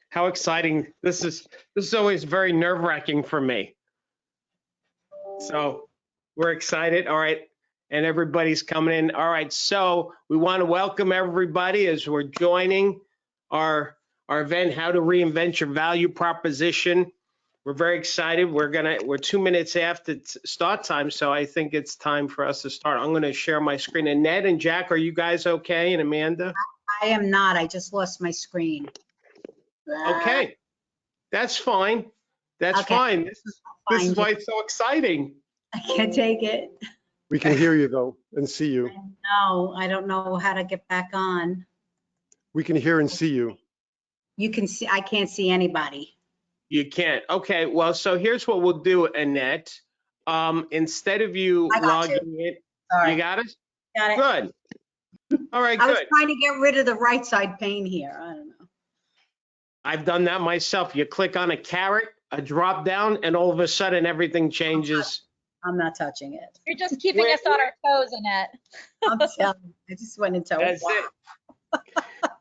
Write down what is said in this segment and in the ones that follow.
How exciting. This is always very nerve-wracking for me. So we're excited. All right. And everybody's coming in. All right. So we want to welcome everybody as we're joining our event, How to Reinvent Your Value Proposition. We're very excited. We're 2 minutes after start time, so I think it's time for us to start. I'm gonna share my screen. And Ned and Jack, are you guys okay? And Amanda? I am not. I just lost my screen. Okay, that's fine. That's Okay. fine. This is why it's so exciting. I can't take it. We can hear you though and see you. No, I don't know how to get back on. We can hear and see you. You can see, I can't see anybody. You can't. Okay, well, so here's what we'll do, Annette. Instead of you I got logging in, Sorry. you got it? Got it. Good. All right, I was good. trying to get rid of the right side pane here. I don't know. I've done that myself. You click on a carrot, a drop down, and all of a sudden everything changes. I'm not touching it. You're just keeping us on our toes, Annette. I'm telling you, I just went into That's wow. it.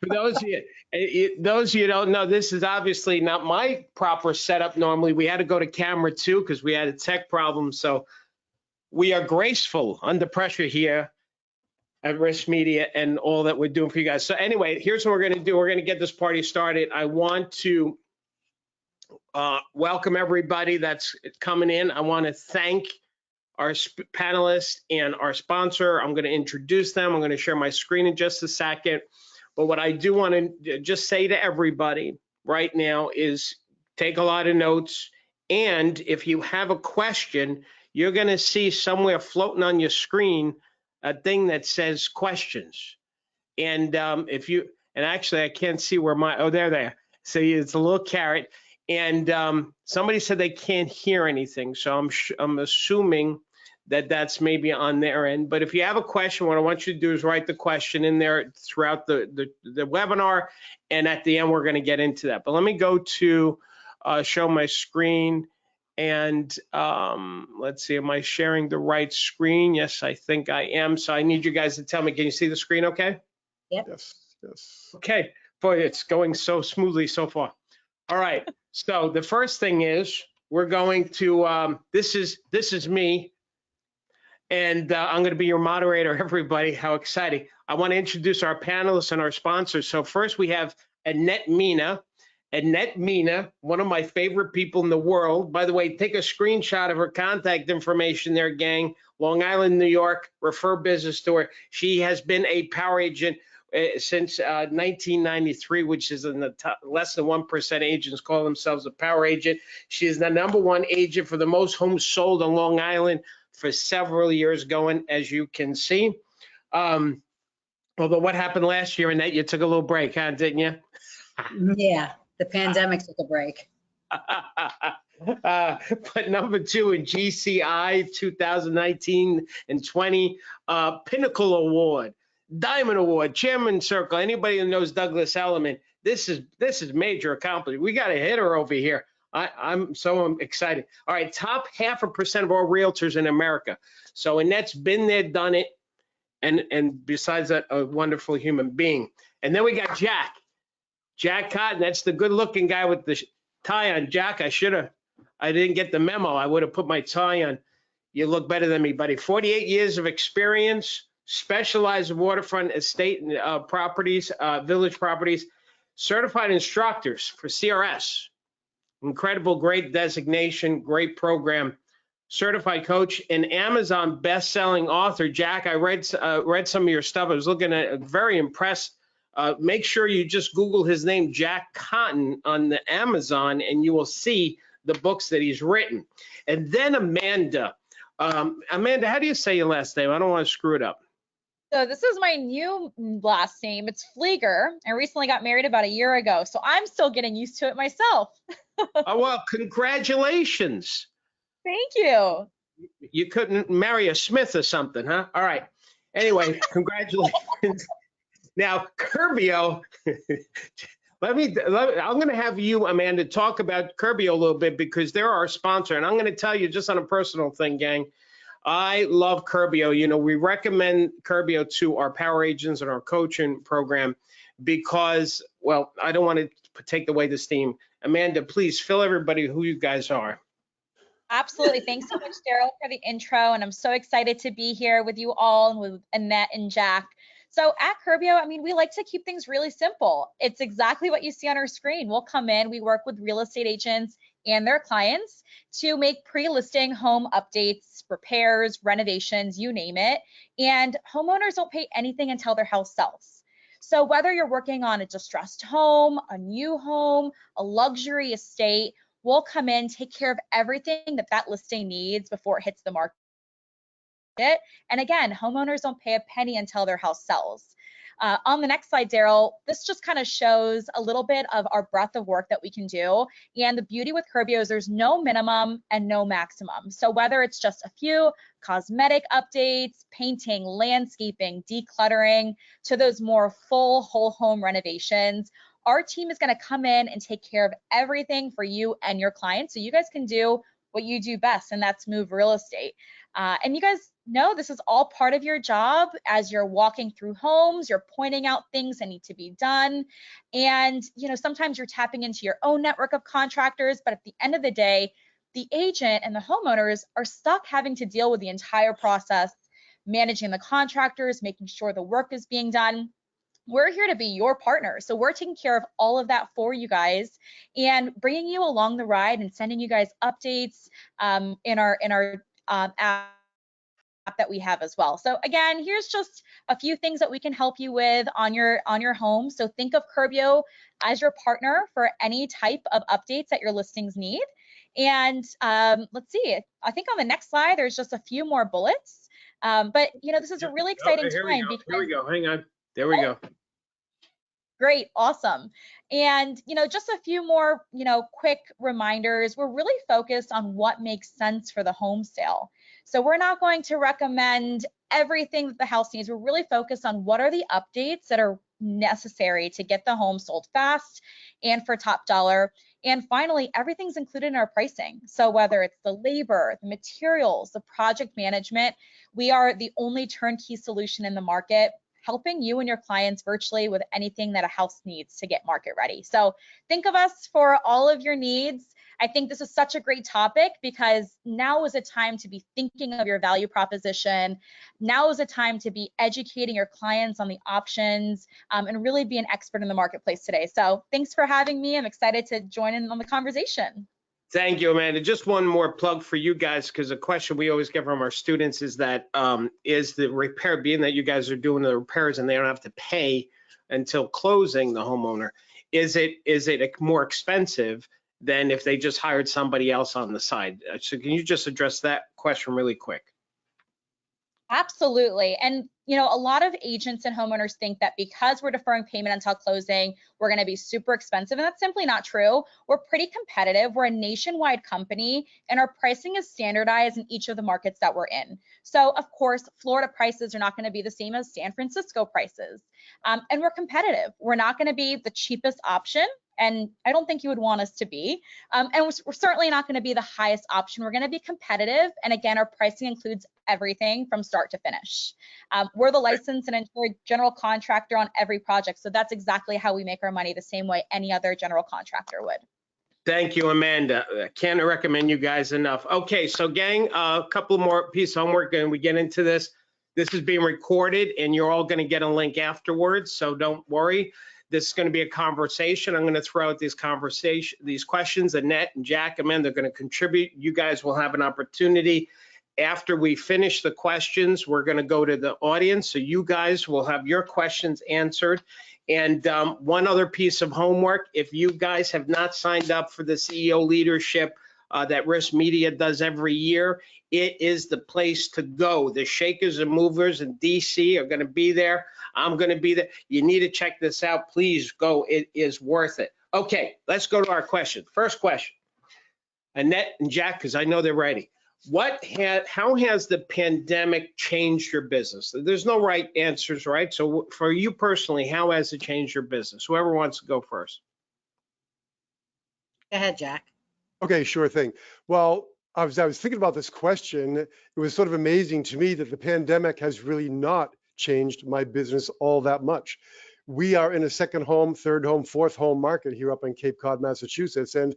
For those of you who don't know, this is obviously not my proper setup. Normally, we had to go to camera 2 because we had a tech problem. So we are graceful under pressure here at RISMedia and all that we're doing for you guys. So anyway, here's what we're going to do. We're going to get this party started. I want to welcome everybody that's coming in. I want to thank our panelists and our sponsor. I'm going to introduce them. I'm going to share my screen in just a second. But what I do want to just say to everybody right now is take a lot of notes. And if you have a question, you're going to see somewhere floating on your screen a thing that says questions. And actually I can't see where there. See, it's a little carrot. And somebody said they can't hear anything. So I'm assuming that that's maybe on their end. But if you have a question, what I want you to do is write the question in there throughout the webinar. And at the end, we're going to get into that. But let me go to show my screen. And let's see, am I sharing the right screen? Yes, I think I am. So I need you guys to tell me, can you see the screen okay? Yep. Yes. Okay. Boy, it's going so smoothly so far. All right. So the first thing is we're going to, this is me. And I'm going to be your moderator, everybody. How exciting. I want to introduce our panelists and our sponsors. So first we have Annette Mina. Annette Mina, one of my favorite people in the world. By the way, take a screenshot of her contact information there, gang. Long Island, New York, refer business to her. She has been a power agent since 1993, which is in the top, less than 1% agents call themselves a power agent. She is the #1 agent for the most homes sold on Long Island for several years going, as you can see. Although what happened last year, Annette, you took a little break, huh, didn't you? Yeah, the pandemic took a break. But #2 in GCI 2019 and 20, Pinnacle Award, Diamond Award, Chairman Circle. Anybody who knows Douglas Elliman, this is major accomplishment. We got a hitter over here. I'm so excited. All right, top 0.5% of all realtors in America. So Annette's been there, done it, and besides that, a wonderful human being. And then we got Jack Cotton. That's the good-looking guy with the tie on. Jack, I didn't get the memo. I would have put my tie on. You look better than me, buddy. 48 years of experience, specialized in waterfront estate and properties, village properties, certified instructors for CRS. Incredible, great designation, great program, certified coach, and Amazon best-selling author. Jack, I read some of your stuff. I was looking at it, very impressed. Make sure you just Google his name, Jack Cotton, on the Amazon, and you will see the books that he's written. And then Amanda. Amanda, how do you say your last name? I don't want to screw it up. So this is my new last name. It's Flieger. I recently got married about a year ago, so I'm still getting used to it myself. Oh, well, congratulations. Thank you. You couldn't marry a Smith or something, huh? All right. Anyway, congratulations. Now, Curbio, I'm going to have you, Amanda, talk about Curbio a little bit because they're our sponsor. And I'm going to tell you just on a personal thing, gang, I love Curbio. You know, we recommend Curbio to our power agents and our coaching program because well, I don't want to take away the steam. Amanda, please fill everybody who you guys are. Absolutely. Thanks so much, Daryl, for the intro. And I'm so excited to be here with you all and with Annette and Jack. So at Curbio, I mean, we like to keep things really simple. It's exactly what you see on our screen. We'll come in, we work with real estate agents and their clients to make pre-listing home updates, repairs, renovations, you name it. And homeowners don't pay anything until their house sells. So whether you're working on a distressed home, a new home, a luxury estate, we'll come in, take care of everything that listing needs before it hits the market. And again, homeowners don't pay a penny until their house sells. On the next slide, Daryl, this just kind of shows a little bit of our breadth of work that we can do. And the beauty with Curbio is there's no minimum and no maximum. So whether it's just a few cosmetic updates, painting, landscaping, decluttering, to those more full whole home renovations, our team is going to come in and take care of everything for you and your clients so you guys can do what you do best, and that's move real estate. And you guys know this is all part of your job. As you're walking through homes, you're pointing out things that need to be done. And sometimes you're tapping into your own network of contractors, but at the end of the day, the agent and the homeowners are stuck having to deal with the entire process, managing the contractors, making sure the work is being done. We're here to be your partner. So we're taking care of all of that for you guys and bringing you along the ride and sending you guys updates in our app that we have as well. So again, here's just a few things that we can help you with on your home. So think of Curbio as your partner for any type of updates that your listings need. And let's see, I think on the next slide, there's just a few more bullets. But this is a really exciting time. Here we go. Hang on. There we go. Great, awesome. And just a few more quick reminders. We're really focused on what makes sense for the home sale. So we're not going to recommend everything that the house needs. We're really focused on what are the updates that are necessary to get the home sold fast and for top dollar. And finally, everything's included in our pricing. So whether it's the labor, the materials, the project management, we are the only turnkey solution in the market, helping you and your clients virtually with anything that a house needs to get market ready. So think of us for all of your needs. I think this is such a great topic because now is a time to be thinking of your value proposition. Now is a time to be educating your clients on the options and really be an expert in the marketplace today. So thanks for having me. I'm excited to join in on the conversation. Thank you, Amanda. Just one more plug for you guys, because a question we always get from our students is that is the repair, being that you guys are doing the repairs and they don't have to pay until closing the homeowner, is it more expensive than if they just hired somebody else on the side? So can you just address that question really quick? Absolutely. And a lot of agents and homeowners think that because we're deferring payment until closing, we're going to be super expensive. And that's simply not true. We're pretty competitive. We're a nationwide company and our pricing is standardized in each of the markets that we're in. So of course, Florida prices are not going to be the same as San Francisco prices. And we're competitive. We're not going to be the cheapest option. And I don't think you would want us to be. And we're certainly not going to be the highest option. We're going to be competitive. And again, our pricing includes everything from start to finish. We're the licensed and insured general contractor on every project. So that's exactly how we make our money, the same way any other general contractor would. Thank you, Amanda. Can't recommend you guys enough. Okay, so gang, a couple more pieces of homework and we get into this. This is being recorded and you're all going to get a link afterwards. So don't worry. This is going to be a conversation. I'm going to throw out these questions. Annette and Jack, Amanda, they're going to contribute. You guys will have an opportunity. After we finish the questions, we're going to go to the audience. So you guys will have your questions answered. And one other piece of homework, if you guys have not signed up for the CEO leadership that RISMedia does every year, it is the place to go. The shakers and movers in DC are going to be there. I'm going to be there. You need to check this out. Please go. It is worth it. Okay, let's go to our question. First question, Annette and Jack, because I know they're ready. How has the pandemic changed your business? There's no right answers, right? So for you personally, how has it changed your business? Whoever wants to go first. Go ahead, Jack. Okay, sure thing. Well, I was thinking about this question. It was sort of amazing to me that the pandemic has really not changed my business all that much. we are in a second home, third home, fourth home market here up in Cape Cod, Massachusetts. And,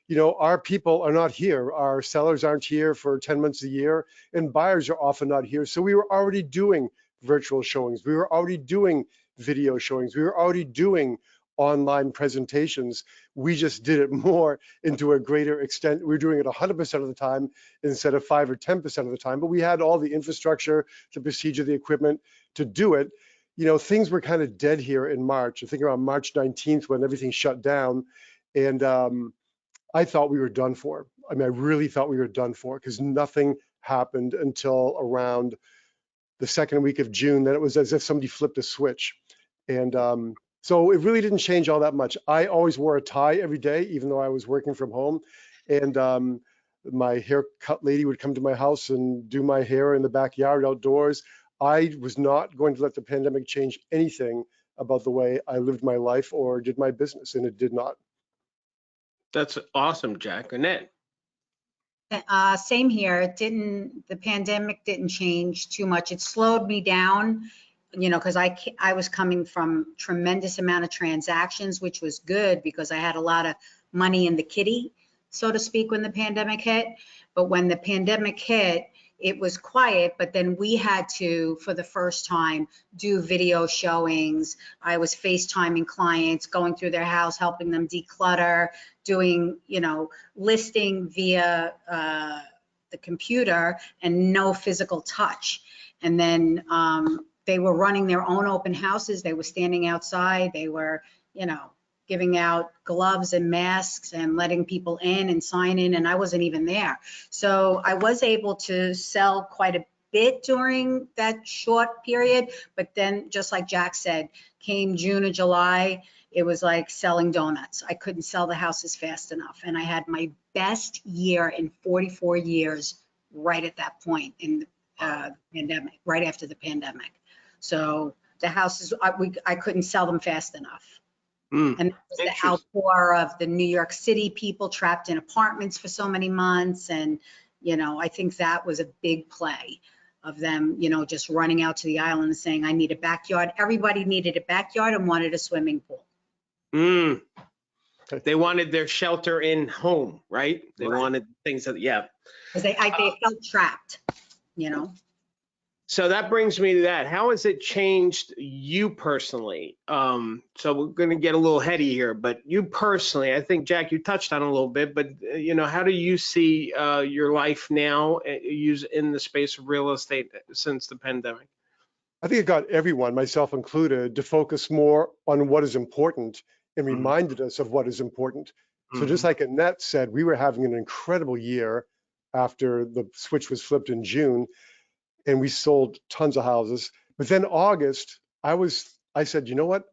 you know, our people are not here. Our sellers aren't here for 10 months a year, and buyers are often not here. So we were already doing virtual showings. We were already doing video showings. We were already doing online presentations. We just did it more into a greater extent. We're doing it 100% of the time instead of 5 or 10% of the time, but we had all the infrastructure, the procedure, the equipment to do it. You know, things were kind of dead here in March. I think around March 19th when everything shut down. And I thought we were done for. I mean, I really thought we were done for because nothing happened until around the second week of June. Then it was as if somebody flipped a switch. And so it really didn't change all that much. I always wore a tie every day, even though I was working from home. And my haircut lady would come to my house and do my hair in the backyard outdoors. I was not going to let the pandemic change anything about the way I lived my life or did my business, and it did not. That's awesome, Jack. Annette. Same here. The pandemic didn't change too much. It slowed me down, you know, because I was coming from tremendous amount of transactions, which was good because I had a lot of money in the kitty, so to speak, when the pandemic hit. But when the pandemic hit, it was quiet, but then we had to, for the first time, do video showings. I was FaceTiming clients, going through their house, helping them declutter, doing, you know, listing via the computer and no physical touch. And then they were running their own open houses. They were standing outside. They were, you know, giving out gloves and masks and letting people in and sign in, and I wasn't even there. So I was able to sell quite a bit during that short period, but then just like Jack said, came June or July, it was like selling donuts. I couldn't sell the houses fast enough. And I had my best year in 44 years right at that point in the pandemic, right after the pandemic. So the houses, I couldn't sell them fast enough. And that was the outpour of the New York City people trapped in apartments for so many months. And, you know, I think that was a big play of them, you know, just running out to the island and saying, I need a backyard. Everybody needed a backyard and wanted a swimming pool. They wanted their shelter in home, right? They wanted things that, yeah. Because they felt trapped, you know. So that brings me to that. How has it changed you personally? So we're going to get a little heady here, but you personally, I think, Jack, you touched on it a little bit, but, you know, how do you see your life now in the space of real estate since the pandemic? I think it got everyone, myself included, to focus more on what is important and reminded us of what is important. So just like Annette said, we were having an incredible year after the switch was flipped in June. And we sold tons of houses. But then August, I said, you know what?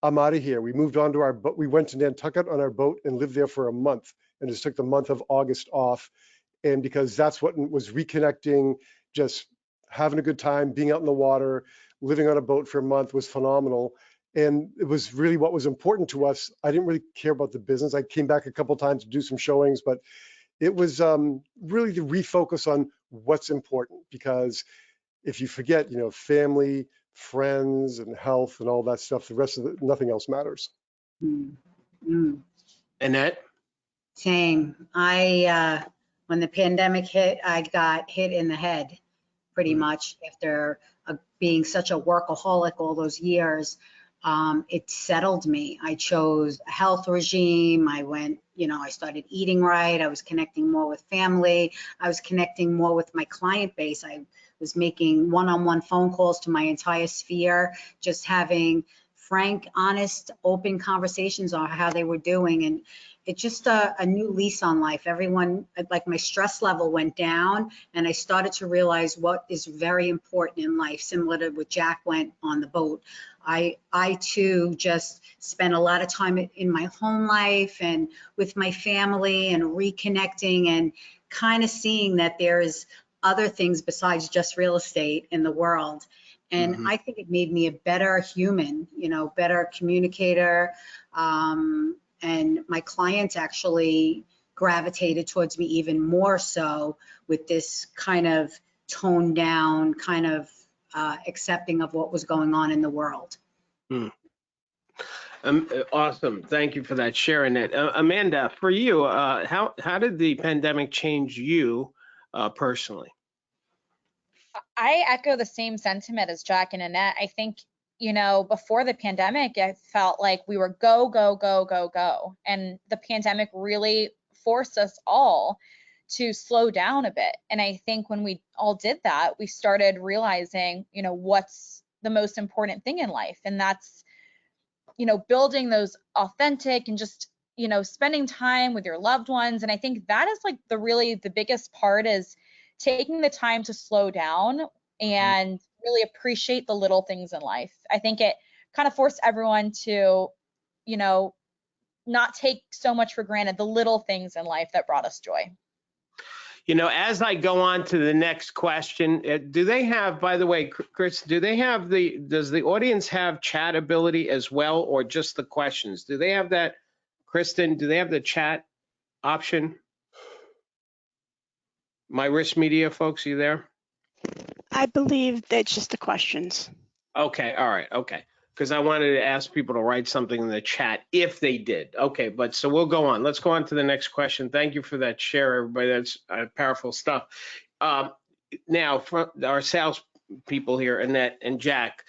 I'm out of here. We moved on to our boat. We went to Nantucket on our boat and lived there for a month and just took the month of August off. And because that's what was reconnecting, just having a good time, being out in the water, living on a boat for a month was phenomenal. And it was really what was important to us. I didn't really care about the business. I came back a couple times to do some showings, but it was really to refocus on what's important, because if you forget, you know, family, friends, and health and all that stuff, the rest of it, nothing else matters. Annette? Same. When the pandemic hit, I got hit in the head pretty much after being such a workaholic all those years. It settled me. I chose a health regime. I went, you know, I started eating right. I was connecting more with family. I was connecting more with my client base. I was making one-on-one phone calls to my entire sphere, just having frank, honest, open conversations on how they were doing. And it's just a new lease on life. Everyone, like my stress level went down, and I started to realize what is very important in life, similar to what Jack went on the boat. I too just spent a lot of time in my home life and with my family and reconnecting and kind of seeing that there's other things besides just real estate in the world. And I think it made me a better human, you know, better communicator. And my clients actually gravitated towards me even more so with this kind of toned down, kind of accepting of what was going on in the world. Awesome. Thank you for that, sharing it. Amanda, for you, how did the pandemic change you personally? I echo the same sentiment as Jack and Annette. I think, before the pandemic, I felt like we were go, go, go, go, go. And the pandemic really forced us all to slow down a bit. And I think when we all did that, we started realizing, what's the most important thing in life. And that's, building those authentic and just, spending time with your loved ones. And I think that is like the biggest part is taking the time to slow down and really appreciate the little things in life. I think it kind of forced everyone to, not take so much for granted, the little things in life that brought us joy. As I go on to the next question, do they have, by the way, Chris, does the audience have chat ability as well, or just the questions? Do they have that, Kristen, do they have the chat option? My RISMedia folks, are you there? I believe that's just the questions. Okay, all right, okay. Because I wanted to ask people to write something in the chat if they did. Okay, but so we'll go on. Let's go on to the next question. Thank you for that share, everybody. That's powerful stuff. Now, for our sales people here, Annette and Jack,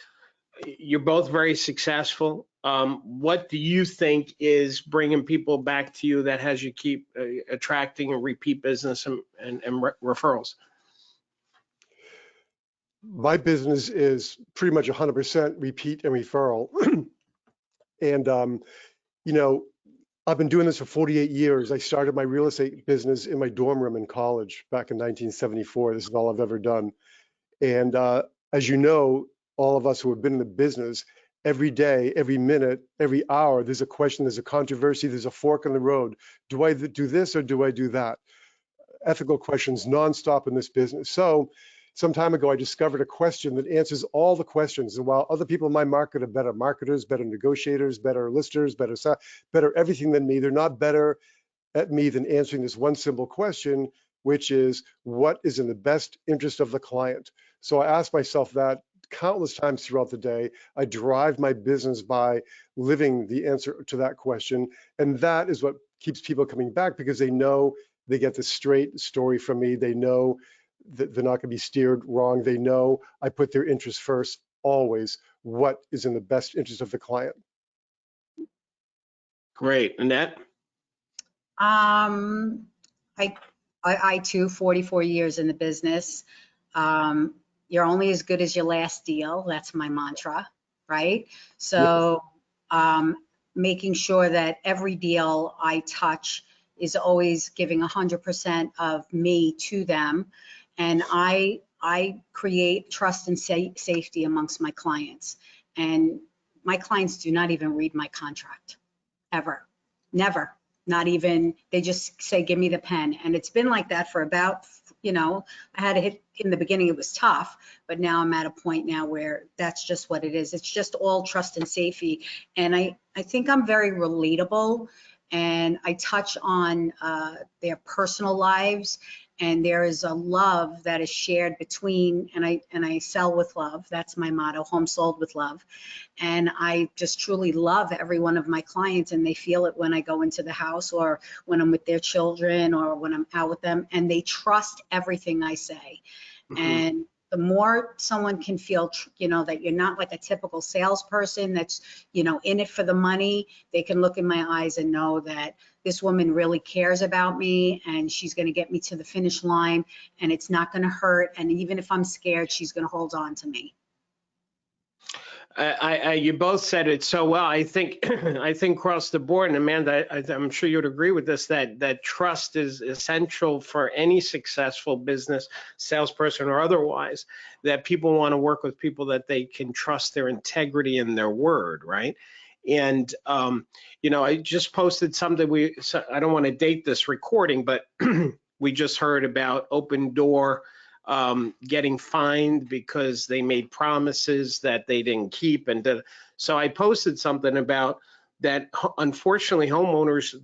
you're both very successful. What do you think is bringing people back to you that has you keep attracting and repeat business and referrals? My business is pretty much 100% repeat and referral. And, I've been doing this for 48 years. I started my real estate business in my dorm room in college back in 1974. This is all I've ever done. And as you know, all of us who have been in the business, every day, every minute, every hour, there's a question, there's a controversy, there's a fork in the road. Do I do this or do I do that? Ethical questions nonstop in this business. So some time ago, I discovered a question that answers all the questions. And while other people in my market are better marketers, better negotiators, better listers, better everything than me, they're not better at me than answering this one simple question, which is, what is in the best interest of the client? So I ask myself that countless times throughout the day. I drive my business by living the answer to that question. And that is what keeps people coming back, because they know they get the straight story from me. They know that they're not going to be steered wrong. They know I put their interests first, always. What is in the best interest of the client? Great. Annette? I too, 44 years in the business. You're only as good as your last deal. That's my mantra, right? So making sure that every deal I touch is always giving 100% of me to them. And I create trust and safety amongst my clients. And my clients do not even read my contract, ever, never. Not even, they just say, give me the pen. And it's been like that for about, I had to hit, in the beginning it was tough, but now I'm at a point now where that's just what it is. It's just all trust and safety. And I think I'm very relatable, and I touch on their personal lives. And there is a love that is shared between, and I sell with love. That's my motto, home sold with love. And I just truly love every one of my clients, and they feel it when I go into the house or when I'm with their children or when I'm out with them, and they trust everything I say. And the more someone can feel, that you're not like a typical salesperson that's, in it for the money, they can look in my eyes and know that this woman really cares about me, and she's going to get me to the finish line, and it's not going to hurt. And even if I'm scared, she's going to hold on to me. You both said it so well. I think across the board, and Amanda, I'm sure you'd agree with this, that trust is essential for any successful business, salesperson or otherwise, that people want to work with people that they can trust their integrity and their word, right? And, I just posted something, I don't want to date this recording, but we just heard about Open Door getting fined because they made promises that they didn't keep. And so I posted something about that. Unfortunately, homeowners,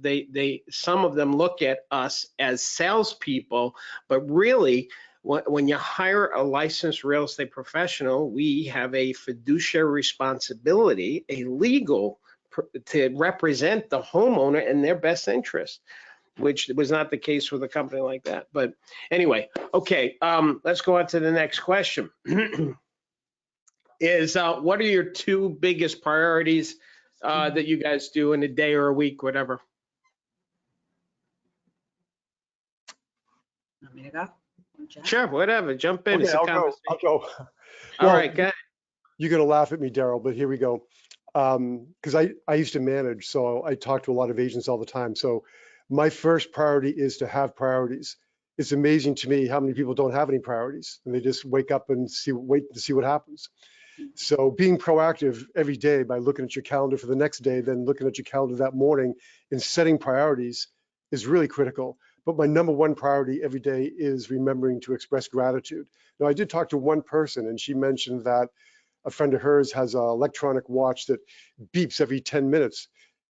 some of them look at us as salespeople, but really, when you hire a licensed real estate professional, we have a fiduciary responsibility, a legal to represent the homeowner in their best interest, which was not the case with a company like that. But anyway, okay, let's go on to the next question. Is what are your two biggest priorities that you guys do in a day or a week, whatever? Want me to go? Jack? Sure, whatever, jump in. Okay, It's a I'll go. conversation. I'll go. All Well, right, go ahead. You're going to laugh at me, Daryl, but here we go. Because I used to manage, so I talk to a lot of agents all the time. So my first priority is to have priorities. It's amazing to me how many people don't have any priorities, and they just wake up and wait to see what happens. So being proactive every day by looking at your calendar for the next day, then looking at your calendar that morning and setting priorities is really critical. But my number one priority every day is remembering to express gratitude. Now, I did talk to one person, and she mentioned that a friend of hers has an electronic watch that beeps every 10 minutes.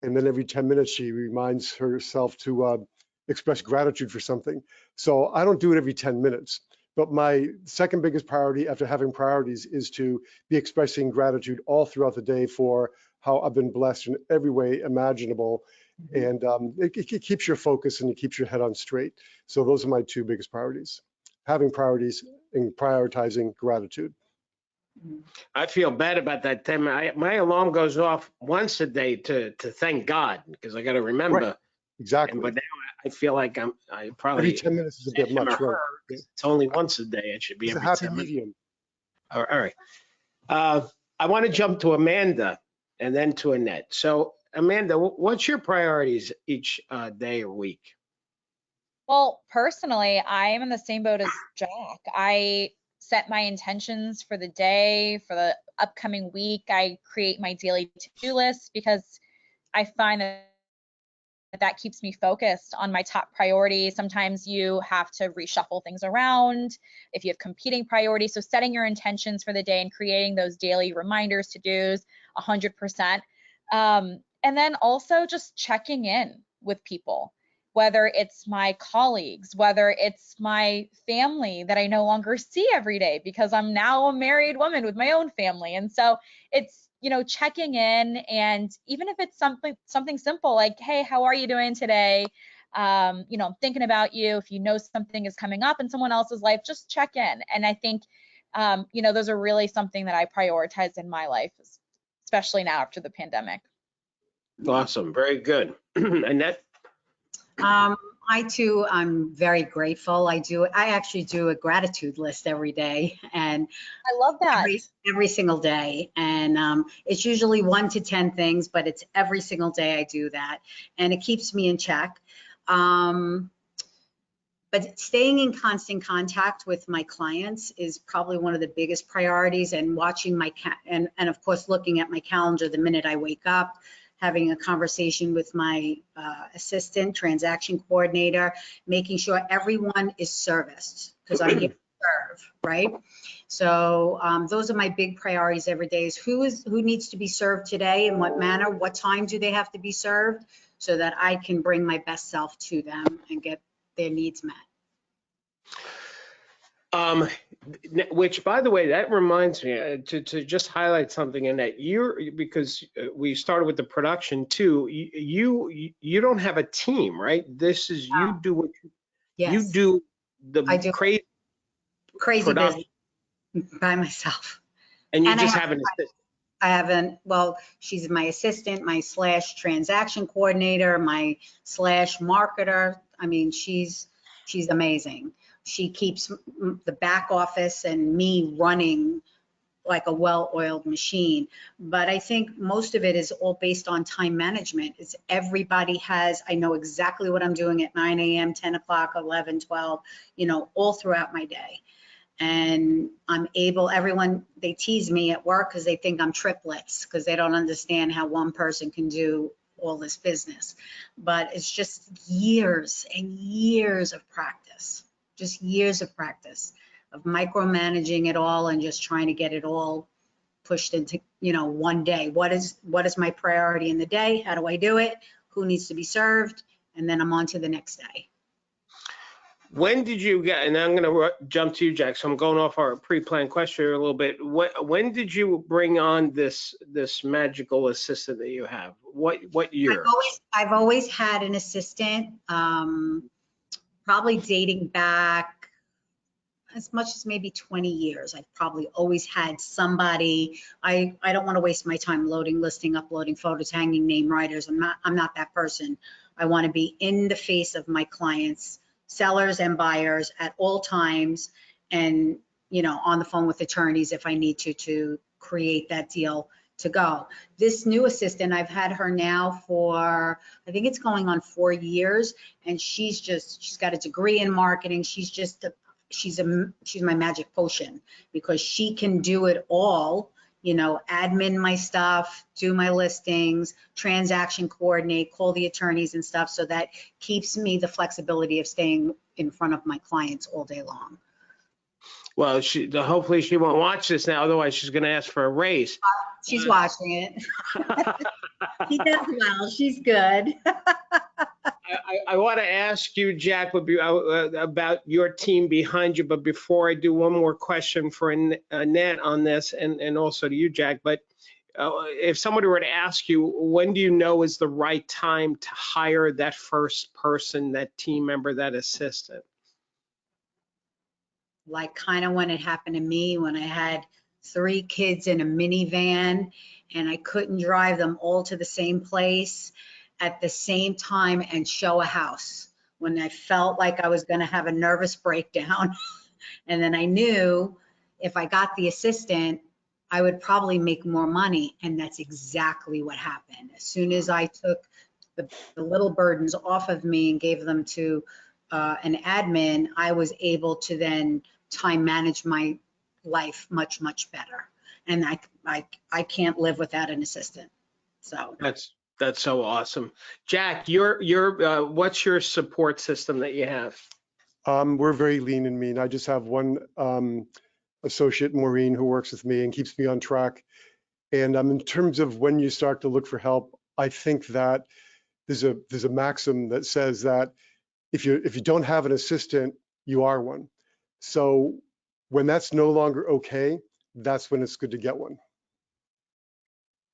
And then every 10 minutes, she reminds herself to express gratitude for something. So I don't do it every 10 minutes. But my second biggest priority after having priorities is to be expressing gratitude all throughout the day for how I've been blessed in every way imaginable. And it keeps your focus and it keeps your head on straight. So those are my two biggest priorities: having priorities and prioritizing gratitude. I feel bad about that. My alarm goes off once a day to thank God, because I got to remember. Right. Exactly. But now I feel like I probably Every 10 minutes is a bit him or much, right? her, 'cause it's only once a day. It should be It's a every happy 10 minutes. medium. All right. I want to jump to Amanda and then to Annette. So Amanda, what's your priorities each day or week? Well, personally, I am in the same boat as Jack. I set my intentions for the day, for the upcoming week. I create my daily to-do list because I find that keeps me focused on my top priorities. Sometimes you have to reshuffle things around if you have competing priorities. So setting your intentions for the day and creating those daily reminders, to-dos, 100%. And then also just checking in with people, whether it's my colleagues, whether it's my family that I no longer see every day because I'm now a married woman with my own family. And so it's, you know, checking in, and even if it's something simple like, hey, how are you doing today? You know, I'm thinking about you. If you know something is coming up in someone else's life, just check in. And I think, you know, those are really something that I prioritize in my life, especially now after the pandemic. Awesome. Very good. Annette? I too, I'm very grateful. I actually do a gratitude list every day, and I love that. every single day. And it's usually 1 to 10 things, but it's every single day I do that, and it keeps me in check. But staying in constant contact with my clients is probably one of the biggest priorities, and watching and of course looking at my calendar the minute I wake up, having a conversation with my assistant, transaction coordinator, making sure everyone is serviced, because I'm here to serve, right? So those are my big priorities every day: is who needs to be served today, in what manner, what time do they have to be served, so that I can bring my best self to them and get their needs met. Which, by the way, that reminds me to just highlight something in that because we started with the production too. You don't have a team, right? This is you do what Yes, you do. I do crazy business by myself, and you and just have an assistant. I haven't, well, she's my assistant, my / transaction coordinator, my / marketer. I mean, she's amazing. She keeps the back office and me running like a well-oiled machine. But I think most of it is all based on time management. It's everybody I know exactly what I'm doing at 9 a.m., 10 o'clock, 11, 12, you know, all throughout my day. And I'm able, they tease me at work because they think I'm triplets, because they don't understand how one person can do all this business. But it's just years and years of practice, just years of practice of micromanaging it all and just trying to get it all pushed into, you know, one day. What is my priority in the day? How do I do it? Who needs to be served? And then I'm on to the next day. When did you get, and I'm going to jump to you, Jack, so I'm going off our pre-planned question here a little bit. When did you bring on this magical assistant that you have? What year? I've always had an assistant, probably dating back as much as maybe 20 years. I've probably always had somebody. I don't want to waste my time loading, listing, uploading photos, hanging name writers. I'm not that person. I want to be in the face of my clients, sellers and buyers at all times, and on the phone with attorneys if I need to create that deal to go. This new assistant, I've had her now for, I think it's going on 4 years, and she's got a degree in marketing. She's my magic potion, because she can do it all, admin my stuff, do my listings, transaction coordinate, call the attorneys and stuff. So that keeps me the flexibility of staying in front of my clients all day long. Well, hopefully she won't watch this now, otherwise she's going to ask for a raise. She's watching it. She does well. She's good. I want to ask you, Jack, about your team behind you, but before I do, one more question for Annette on this, and also to you, Jack. But if somebody were to ask you, when do you know is the right time to hire that first person, that team member, that assistant? Like kind of when it happened to me, when I had 3 kids in a minivan and I couldn't drive them all to the same place at the same time and show a house, when I felt like I was going to have a nervous breakdown. And then I knew if I got the assistant, I would probably make more money. And that's exactly what happened. As soon as I took the little burdens off of me and gave them to an admin, I was able to then time manage my life much, much better. And I can't live without an assistant. So that's so awesome. Jack, what's your support system that you have? We're very lean and mean. I just have one associate, Maureen, who works with me and keeps me on track. And in terms of when you start to look for help, I think that there's a maxim that says that if you don't have an assistant, you are one. So when that's no longer okay, that's when it's good to get one.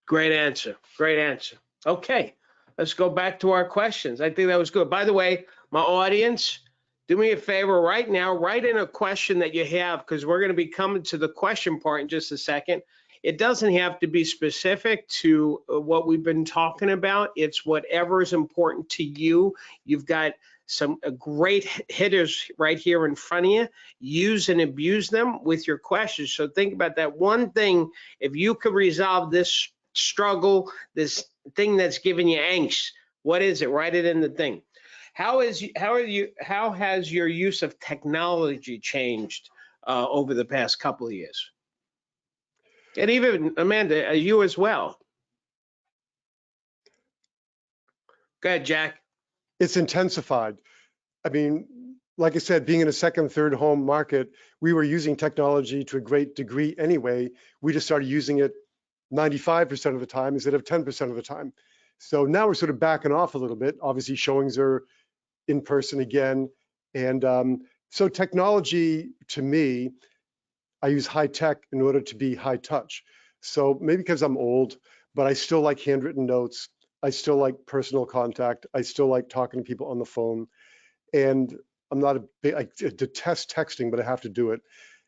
Great answer. Great answer. Okay, let's go back to our questions. I think that was good. By the way, my audience, do me a favor right now, write in a question that you have, because we're going to be coming to the question part in just a second. It doesn't have to be specific to what we've been talking about. It's whatever is important to you. You've got some great hitters right here in front of you. Use and abuse them with your questions. So think about that one thing. If you could resolve this struggle, this thing that's giving you angst, what is it? Write it in the thing. How has your use of technology changed over the past couple of years? And even Amanda, you as well. Go ahead, Jack. It's intensified. I mean, like I said, being in a second, third home market, we were using technology to a great degree anyway. We just started using it 95% of the time instead of 10% of the time. So now we're sort of backing off a little bit. Obviously, showings are in person again. And so technology, to me, I use high tech in order to be high touch. So maybe because I'm old, but I still like handwritten notes. I still like personal contact. I still like talking to people on the phone. And I detest texting, but I have to do it.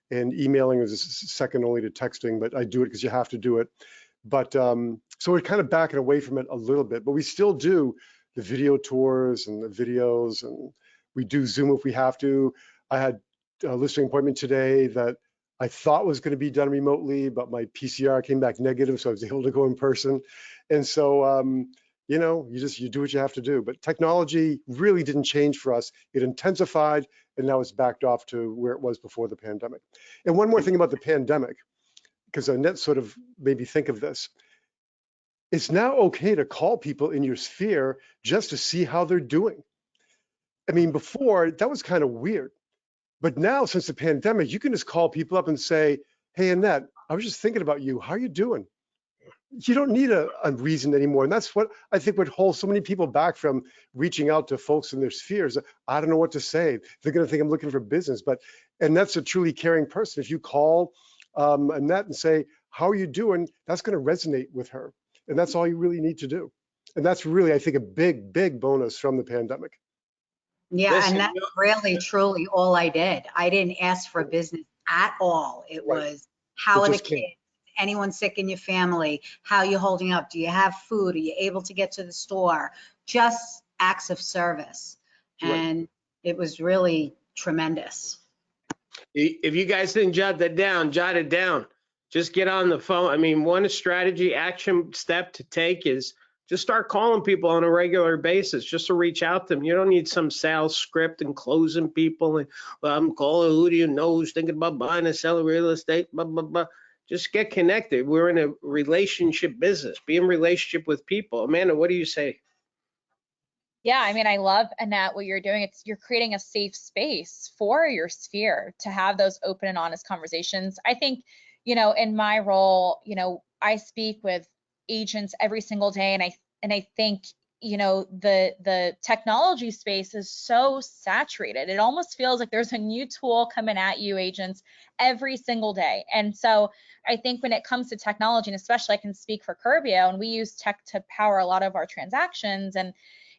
And emailing is second only to texting, but I do it because you have to do it. But so we're kind of backing away from it a little bit, but we still do the video tours and the videos, and we do Zoom if we have to. I had a listing appointment today that I thought was going to be done remotely, but my PCR came back negative, so I was able to go in person. And so, you do what you have to do. But technology really didn't change for us. It intensified, and now it's backed off to where it was before the pandemic. And one more thing about the pandemic, because Annette sort of made me think of this. It's now okay to call people in your sphere just to see how they're doing. I mean, before, that was kind of weird. But now, since the pandemic, you can just call people up and say, hey, Annette, I was just thinking about you. How are you doing? you don't need a reason anymore. And that's what I think would hold so many people back from reaching out to folks in their spheres. I don't know what to say. They're going to think I'm looking for business, and that's a truly caring person. If you call Annette and say, how are you doing? That's going to resonate with her. And that's all you really need to do. And that's really, I think, a big, big bonus from the pandemic. Yeah, Listen, and that's really, truly all I did. I didn't ask for business at all. It Right. was, how It are the just came. kids? Anyone sick in your family? How are you holding up? Do you have food? Are you able to get to the store? Just acts of service. Right. And it was really tremendous. If you guys didn't jot that down, jot it down. Just get on the phone. I mean, one strategy action step to take is just start calling people on a regular basis, just to reach out to them. You don't need some sales script and closing people. And, well, I'm calling, who do you know who's thinking about buying and selling real estate, blah, blah, blah. Just get connected. We're in a relationship business. Be in relationship with people. Amanda, what do you say? Yeah, I mean, I love, Annette, what you're doing. You're creating a safe space for your sphere to have those open and honest conversations. I think, in my role, I speak with agents every single day, and I think, the technology space is so saturated. It almost feels like there's a new tool coming at you, agents, every single day. And so I think when it comes to technology, and especially I can speak for Curbio, and we use tech to power a lot of our transactions, and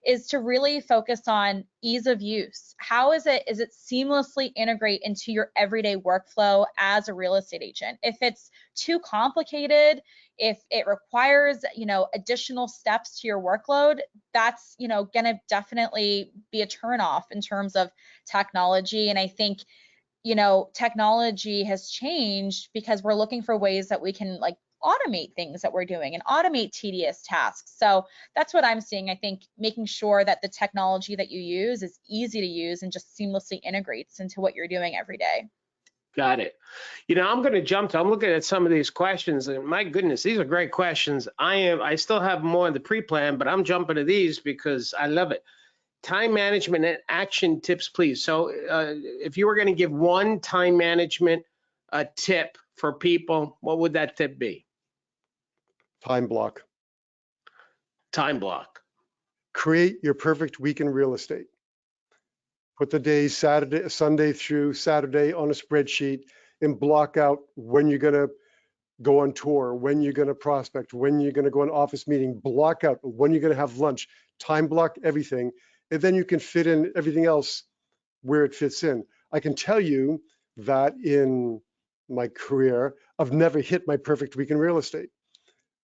is to really focus on ease of use. How is it seamlessly integrate into your everyday workflow as a real estate agent? If it's too complicated, if it requires, additional steps to your workload, that's, gonna definitely be a turnoff in terms of technology. And I think, technology has changed because we're looking for ways that we can automate things that we're doing and automate tedious tasks. So that's what I'm seeing. I think making sure that the technology that you use is easy to use and just seamlessly integrates into what you're doing every day. Got it. I'm going to I'm looking at some of these questions, and my goodness, these are great questions. I still have more in the pre-plan, but I'm jumping to these because I love it. Time management and action tips, please. So if you were going to give one time management tip for people, what would that tip be? Time block. Time block. Create your perfect week in real estate. Put the days Sunday through Saturday on a spreadsheet and block out when you're going to go on tour, when you're going to prospect, when you're going to go on office meeting, block out when you're going to have lunch, time block everything. And then you can fit in everything else where it fits in. I can tell you that in my career, I've never hit my perfect week in real estate.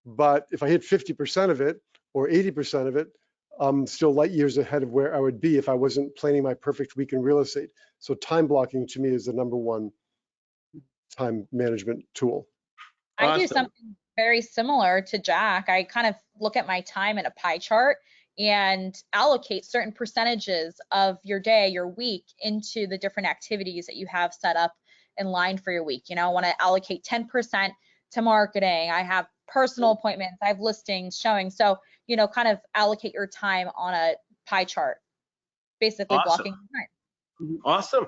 But if I hit 50% of it or 80% of it, I'm still light years ahead of where I would be if I wasn't planning my perfect week in real estate. So time blocking to me is the #1 time management tool. I do Awesome. something very similar to Jack. I kind of look at my time in a pie chart and allocate certain percentages of your day, your week, into the different activities that you have set up in line for your week. I want to allocate 10% to marketing. I have personal appointments. I have listings, showing. So, kind of allocate your time on a pie chart, basically blocking time. Awesome.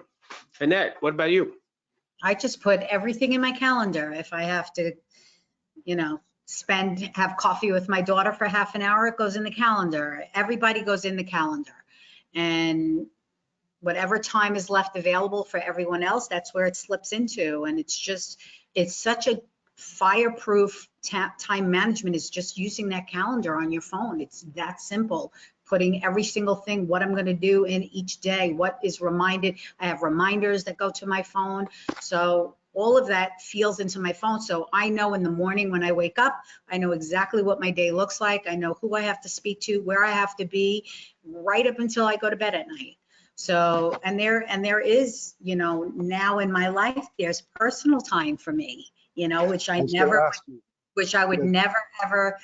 Annette, what about you? I just put everything in my calendar. If I have to, have coffee with my daughter for half an hour, it goes in the calendar. Everybody goes in the calendar. And whatever time is left available for everyone else, that's where it slips into. And it's such a fireproof time management is just using that calendar on your phone. It's that simple. Putting every single thing, what I'm going to do in each day, what is reminded. I have reminders that go to my phone. So all of that feels into my phone. So I know in the morning when I wake up, I know exactly what my day looks like. I know who I have to speak to, where I have to be, right up until I go to bed at night. So, and there is, now in my life, there's personal time for me, which I would never, ever,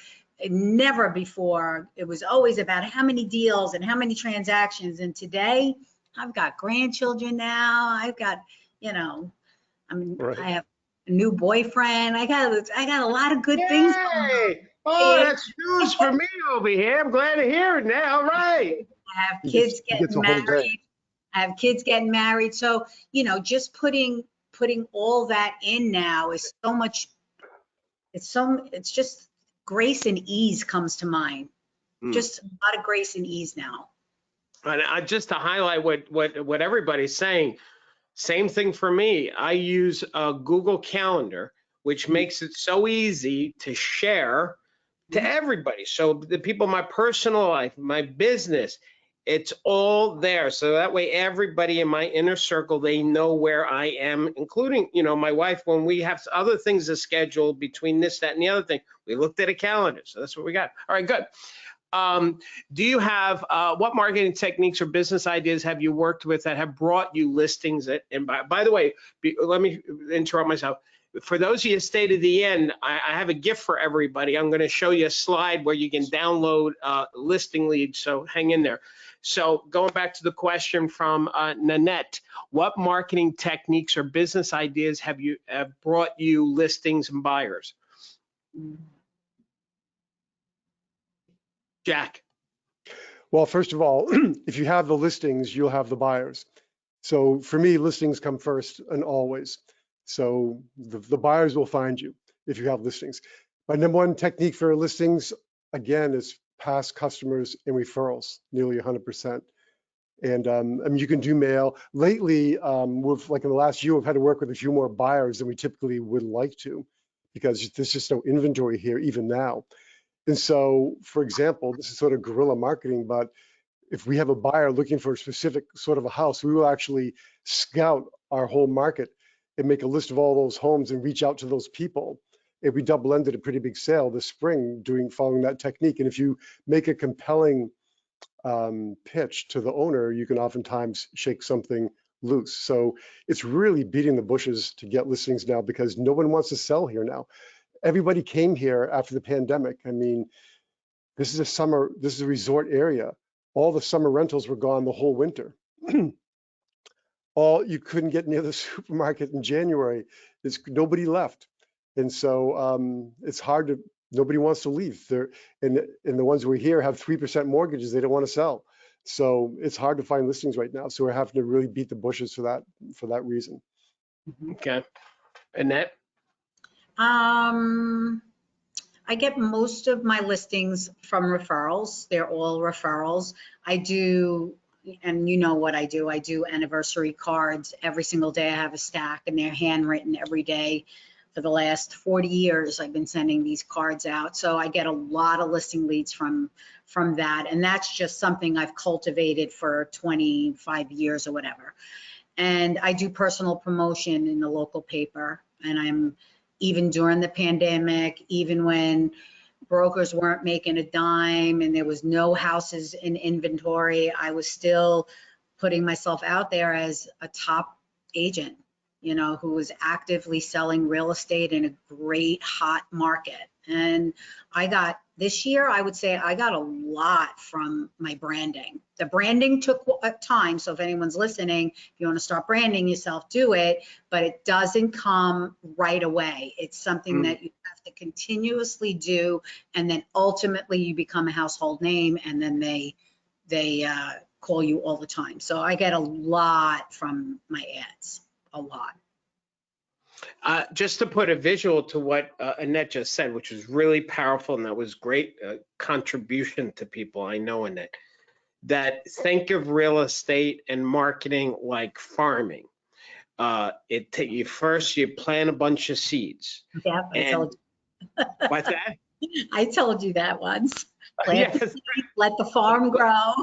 never before. It was always about how many deals and how many transactions. And today I've got grandchildren now. I've got, Right. I have a new boyfriend. I got a lot of good things going on. Oh, that's news for me over here. I'm glad to hear it now. All right. I have kids getting married. I have kids getting married. So, just putting all that in now is so much, it's just grace and ease comes to mind. Hmm. Just a lot of grace and ease now. And just to highlight what everybody's saying, same thing for me. I use a Google Calendar, which makes it so easy to share to everybody. So the people in my personal life, my business, it's all there. So that way, everybody in my inner circle, they know where I am, including, my wife. When we have other things to schedule between this, that, and the other thing, we looked at a calendar. So that's what we got. All right, good. Do you have, what marketing techniques or business ideas have you worked with that have brought you listings? And by the way, let me interrupt myself. For those of you who stay to the end, I have a gift for everybody. I'm going to show you a slide where you can download listing leads, so hang in there. So going back to the question from Nanette, what marketing techniques or business ideas have brought you listings and buyers? Jack. Well, first of all, if you have the listings, you'll have the buyers. So for me, listings come first and always. So the buyers will find you if you have listings. My number one technique for listings, again, is past customers and referrals, nearly 100%. And I mean, you can do mail. Lately, we've, like in the last year, we've had to work with a few more buyers than we typically would like to, because there's just no inventory here even now. And so, for example, this is sort of guerrilla marketing, but if we have a buyer looking for a specific sort of a house, we will actually scout our whole market and make a list of all those homes and reach out to those people. And we double-ended a pretty big sale this spring following that technique. And if you make a compelling pitch to the owner, you can oftentimes shake something loose. So it's really beating the bushes to get listings now, because no one wants to sell here now. Everybody came here after the pandemic. I mean, this is a resort area. All the summer rentals were gone the whole winter. You couldn't get near the supermarket in January. Nobody left. And so it's hard nobody wants to leave. And the ones who are here have 3% mortgages. They don't want to sell. So it's hard to find listings right now. So we're having to really beat the bushes for that reason. Okay. Annette? I get most of my listings from referrals. They're all referrals. I do, and you know what I do anniversary cards every single day. I have a stack and they're handwritten every day. For the last 40 years, I've been sending these cards out. So I get a lot of listing leads from that. And that's just something I've cultivated for 25 years or whatever. And I do personal promotion in the local paper. And even during the pandemic, even when brokers weren't making a dime and there was no houses in inventory, I was still putting myself out there as a top agent, who was actively selling real estate in a great hot market. And this year, I would say I got a lot from my branding. The branding took time. So if anyone's listening, if you want to start branding yourself, do it, but it doesn't come right away. It's something that you have to continuously do. And then ultimately you become a household name, and then they call you all the time. So I get a lot from my ads, a lot. Just to put a visual to what Annette just said, which was really powerful, and that was great contribution to people. I know, Annette, that think of real estate and marketing like farming. You plant a bunch of seeds. Yeah, I told you. What's that? I told you that once. Plant Yes. the seeds, let the farm grow.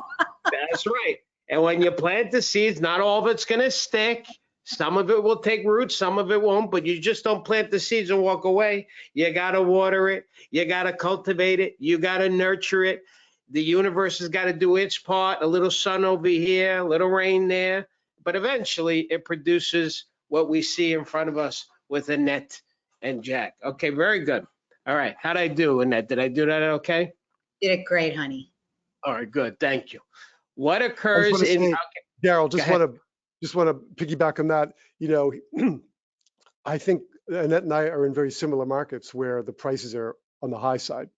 That's right. And when you plant the seeds, not all of it's going to stick. Some of it will take root, some of it won't, but you just don't plant the seeds and walk away. You got to water it. You got to cultivate it. You got to nurture it. The universe has got to do its part. A little sun over here, a little rain there. But eventually it produces what we see in front of us with Annette and Jack. Okay, very good. All right. How'd I do, Annette? Did I do that okay? Did it great, honey. All right, good. Thank you. What occurs in... Daryl, just want to piggyback on that. I think Annette and I are in very similar markets where the prices are on the high side.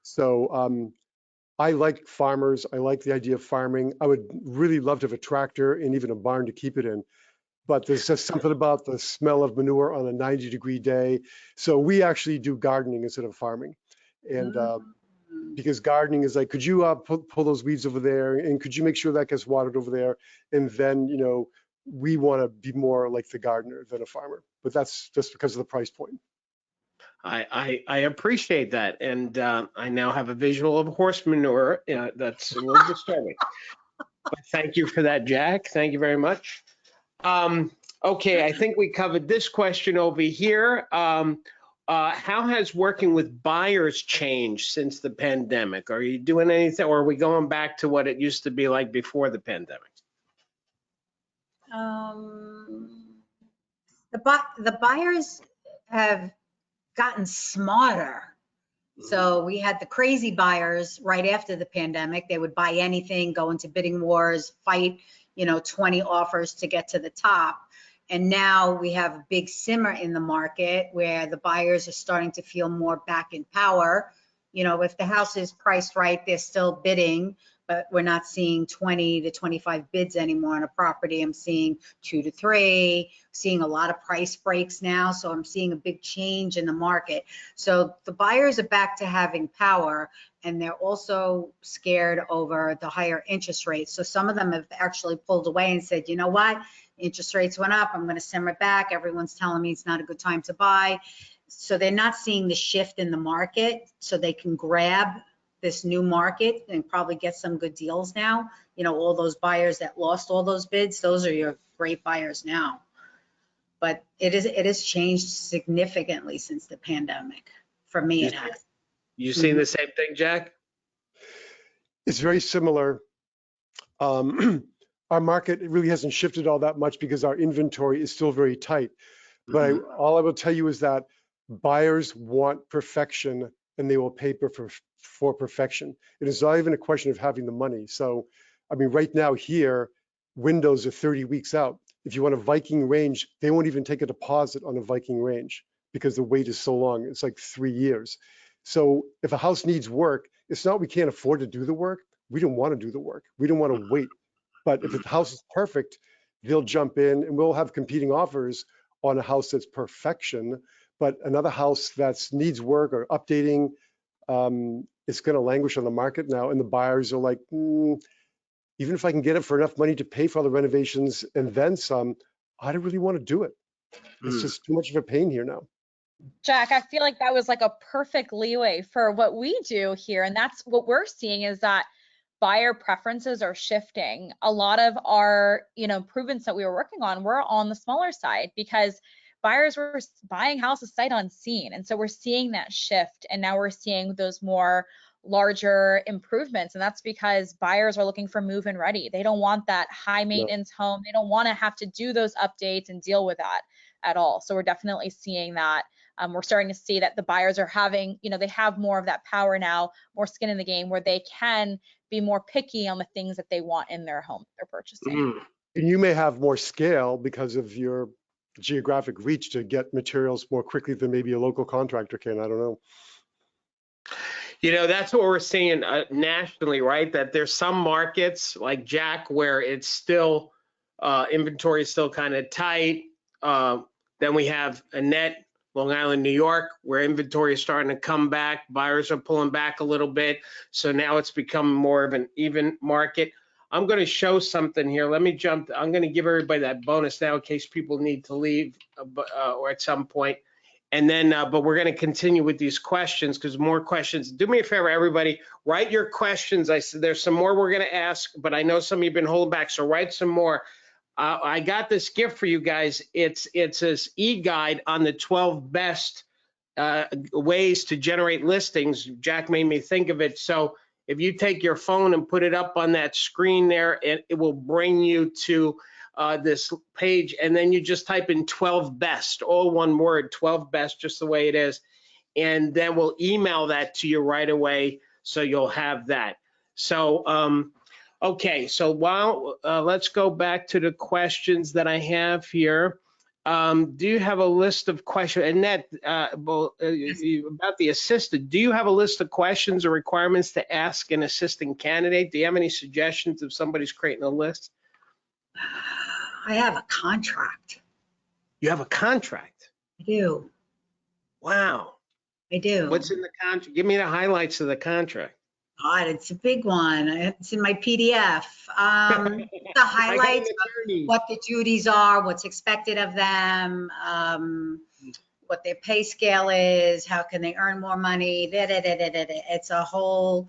So I like farmers. I like the idea of farming. I would really love to have a tractor and even a barn to keep it in. But there's just something about the smell of manure on a 90-degree day. So we actually do gardening instead of farming. And because gardening is like, could you pull those weeds over there, and could you make sure that gets watered over there? And then, you know, we want to be more like the gardener than a farmer, but that's just because of the price point. I appreciate that, and I now have a visual of horse manure. That's a little disturbing. But thank you for that, Jack. Thank you very much. Okay, I think we covered this question over here. How has working with buyers changed since the pandemic? Are you doing anything, or are we going back to what it used to be like before the pandemic? The buyers have gotten smarter. So we had the crazy buyers right after the pandemic. They would buy anything, go into bidding wars, fight, 20 offers to get to the top. And now we have a big simmer in the market where the buyers are starting to feel more back in power. If the house is priced right, they're still bidding, but we're not seeing 20 to 25 bids anymore on a property. I'm seeing 2 to 3, seeing a lot of price breaks now. So I'm seeing a big change in the market. So the buyers are back to having power, and they're also scared over the higher interest rates. So some of them have actually pulled away and said, you know what? Interest rates went up. I'm going to simmer back. Everyone's telling me it's not a good time to buy. So they're not seeing the shift in the market, so they can grab this new market and probably get some good deals now. All those buyers that lost all those bids, those are your great buyers now. But it has changed significantly since the pandemic. For me, it has. You seeing the same thing, Jack? It's very similar. Our market really hasn't shifted all that much because our inventory is still very tight. But all I will tell you is that buyers want perfection, and they will pay for perfection. It is not even a question of having the money. So, I mean, right now here, windows are 30 weeks out. If you want a Viking range, they won't even take a deposit on a Viking range because the wait is so long. It's like 3 years. So if a house needs work, it's not we can't afford to do the work. We don't want to do the work. We don't want to wait. But if the house is perfect, they'll jump in, and we'll have competing offers on a house that's perfection. But another house that needs work or updating, it's going to languish on the market now. And the buyers are like, even if I can get it for enough money to pay for all the renovations and then some, I don't really want to do it. It's just too much of a pain here now. Jack, I feel like that was like a perfect leeway for what we do here. And that's what we're seeing, is that buyer preferences are shifting. A lot of our, improvements that we were working on were on the smaller side because buyers were buying houses sight unseen. And so we're seeing that shift. And now we're seeing those more larger improvements. And that's because buyers are looking for move-in ready. They don't want that high maintenance home. They don't want to have to do those updates and deal with that at all. So we're definitely seeing that. We're starting to see that the buyers are having, they have more of that power now, more skin in the game, where they can be more picky on the things that they want in their home they're purchasing. And you may have more scale because of your geographic reach to get materials more quickly than maybe a local contractor can. I don't know. That's what we're seeing nationally, right? That there's some markets like Jack where it's still inventory is still kind of tight. Then we have Annette, Long Island, New York, where inventory is starting to come back. Buyers are pulling back a little bit. So now it's become more of an even market. I'm going to show something here. Let me jump. I'm going to give everybody that bonus now in case people need to leave or at some point. And then, but we're going to continue with these questions because more questions. Do me a favor, everybody, write your questions. I said there's some more we're going to ask, but I know some of you have been holding back, so write some more. I got this gift for you guys. It's this e-guide on the 12 best ways to generate listings. Jack made me think of it. So if you take your phone and put it up on that screen there, it will bring you to this page, and then you just type in 12 best, all one word, 12 best, just the way it is. And then we'll email that to you right away, so you'll have that. So, okay, so while let's go back to the questions that I have here. Do you have a list of questions? Annette, about the assistant, do you have a list of questions or requirements to ask an assistant candidate? Do you have any suggestions if somebody's creating a list? I have a contract. You have a contract? I do. Wow. I do. What's in the contract? Give me the highlights of the contract. God, it's a big one. It's in my PDF. The I got an highlights of attorney. what the duties are, what's expected of them, what their pay scale is, how can they earn more money. It's a whole,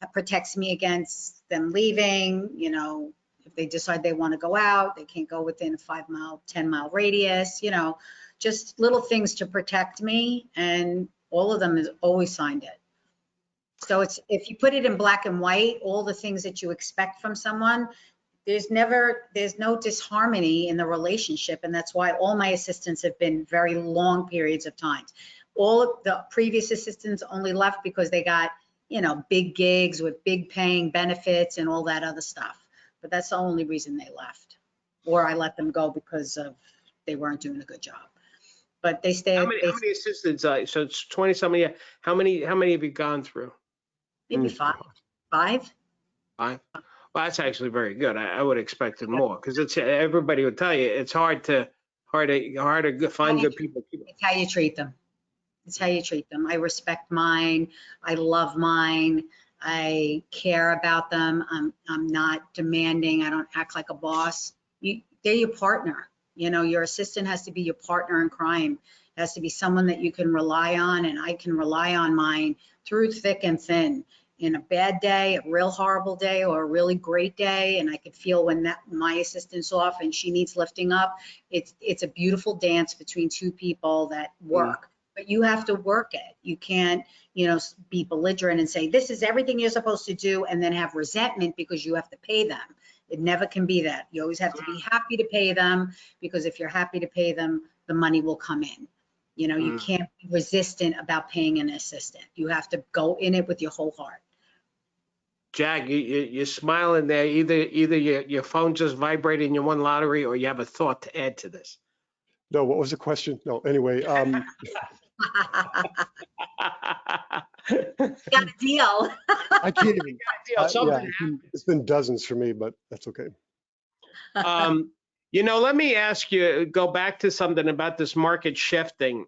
that protects me against them leaving. You know, if they decide they want to go out, they can't go within a 5-mile, 10-mile radius, you know, just little things to protect me. And all of them is always signed it. So it's, if you put it in black and white, all the things that you expect from someone, there's no disharmony in the relationship. And that's why all my assistants have been very long periods of time. All of the previous assistants only left because they got, you know, big gigs with big paying benefits and all that other stuff. But that's the only reason they left. Or I let them go because of they weren't doing a good job. But they stayed. How many assistants? So it's 20 some of you. How many have you gone through? Maybe five. Five? Well, that's actually very good. I would expect it more because it's, everybody would tell you it's hard to find good people. It's how you treat them. It's how you treat them. I respect mine. I love mine. I care about them. I'm not demanding. I don't act like a boss. They're your partner. You know, your assistant has to be your partner in crime. It has to be someone that you can rely on, and I can rely on mine through thick and thin. In a bad day, a real horrible day, or a really great day, and I could feel when my assistant's off and she needs lifting up. It's a beautiful dance between two people that work. But you have to work it. You can't, you know, be belligerent and say, this is everything you're supposed to do, and then have resentment because you have to pay them. It never can be that. You always have to be happy to pay them, because if you're happy to pay them, the money will come in. You know, you can't be resistant about paying an assistant. You have to go in it with your whole heart. Jack, you're smiling there. Either your phone just vibrated and you won lottery, or you have a thought to add to this. No, what was the question? No, anyway. Got a deal. I can't even. Something It's been dozens for me, but that's okay. You know, let me ask you, go back to something about this market shifting,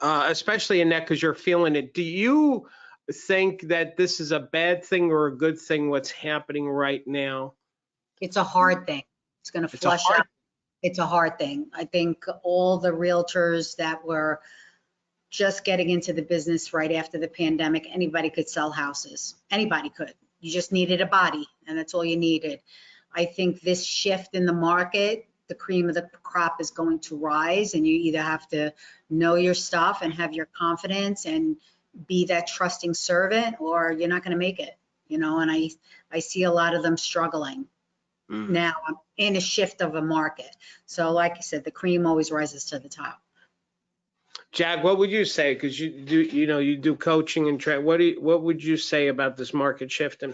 especially in that, because you're feeling it. Do you think that this is a bad thing or a good thing, what's happening right now? It's a hard thing. It's going to flush out. It's a hard thing. I think all the realtors that were just getting into the business right after the pandemic, anybody could sell houses. Anybody could. You just needed a body, and that's all you needed. I think this shift in the market, the cream of the crop is going to rise, and you either have to know your stuff and have your confidence and be that trusting servant, or you're not going to make it, you know. And I see a lot of them struggling now in a shift of a market. So like I said, the cream always rises to the top. Jack, what would you say? Because you do, you know, you do coaching and train. What would you say about this market shifting?